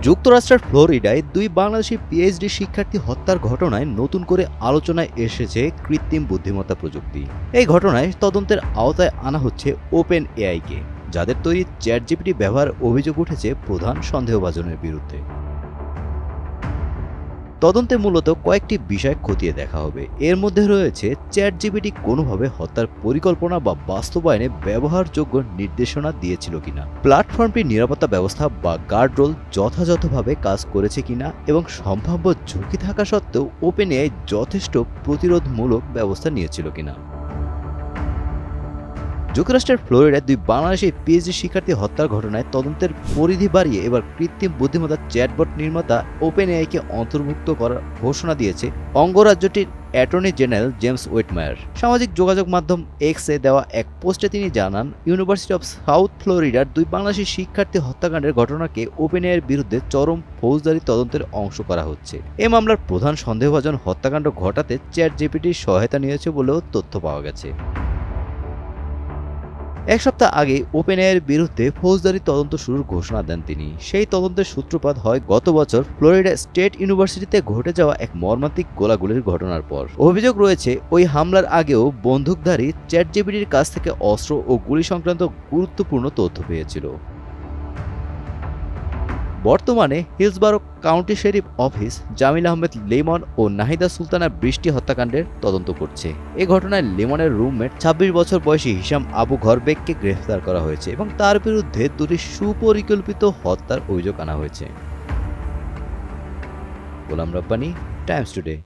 যুক্তরাষ্ট্রের ফ্লোরিডায় দুই বাংলাদেশি পিএইচডি শিক্ষার্থী হত্যার ঘটনায় নতুন করে আলোচনায় এসেছে কৃত্রিম বুদ্ধিমত্তা প্রযুক্তি। এই ঘটনায় তদন্তের আওতায় আনা হচ্ছে ওপেন এআইকে, যাদের তৈরি চ্যাটজিপিটি ব্যবহার অভিযোগ উঠেছে প্রধান সন্দেহভাজনের বিরুদ্ধে। তদন্তে মূলত কয়েকটি বিষয় খতিয়ে দেখা হবে। এর মধ্যে রয়েছে চ্যাটজিপিটি কোনোভাবে হত্যার পরিকল্পনা বা বাস্তবায়নে ব্যবহারযোগ্য নির্দেশনা দিয়েছিল কিনা, প্ল্যাটফর্মটির নিরাপত্তা ব্যবস্থা বা গার্ডরোল যথাযথভাবে কাজ করেছে কিনা এবং সম্ভাব্য ঝুঁকি থাকা সত্ত্বেও ওপেন এআই যথেষ্ট প্রতিরোধমূলক ব্যবস্থা নিয়েছিল কিনা। যুক্তরাষ্ট্রের ফ্লোরিডায় দুই বাংলাদেশি পিএইচডি শিক্ষার্থী হত্যার ঘটনায় তদন্তের পরিধি বাড়িয়ে এবার কৃত্রিম বুদ্ধিমত্তা চ্যাটবট নির্মাতা ওপেন এআইকে অন্তর্ভুক্ত করার ঘোষণা দিয়েছে অঙ্গরাজ্যটির অ্যাটর্নি জেনারেল জেমস ওয়েটমায়ার। সামাজিক যোগাযোগ মাধ্যম এক্সে দেওয়া এক পোস্টে তিনি জানান, ইউনিভার্সিটি অব সাউথ ফ্লোরিডার দুই বাংলাদেশি শিক্ষার্থী হত্যাকাণ্ডের ঘটনাকে ওপেন এআইয়ের বিরুদ্ধে চরম ফৌজদারি তদন্তের অংশ করা হচ্ছে। এ মামলার প্রধান সন্দেহভাজন হত্যাকাণ্ড ঘটাতে চ্যাটজিপিটির সহায়তা নিয়েছে বলেও তথ্য পাওয়া গেছে। এক সপ্তাহ আগে ওপেন এআইয়ের বিরুদ্ধে ফৌজদারি তদন্ত শুরুর ঘোষণা দেন তিনি। সেই তদন্তের সূত্রপাত হয় গত বছর ফ্লোরিডা স্টেট ইউনিভার্সিটিতে ঘটে যাওয়া এক মর্মান্তিক গোলাগুলির ঘটনার পর। অভিযোগ রয়েছে, ওই হামলার আগেও বন্দুকধারী চ্যাটজিপিটির কাছ থেকে অস্ত্র ও গুলি সংক্রান্ত গুরুত্বপূর্ণ তথ্য পেয়েছিল। বর্তমানে Hillsborough County sheriff office Jamil Ahmed Limon ও নাহিদা সুলতানা বৃষ্টি হত্যাকাণ্ডের তদন্ত করছে। এ ঘটনায় লিমনের রুমমেট ২৬ বছর বয়সী হিশাম আবু ঘরবেককে গ্রেফতার করা হয়েছে এবং তার বিরুদ্ধে দুটি সুপরিকল্পিত হত্যার অভিযোগ আনা হয়েছে। Golam Rabbani, Times today.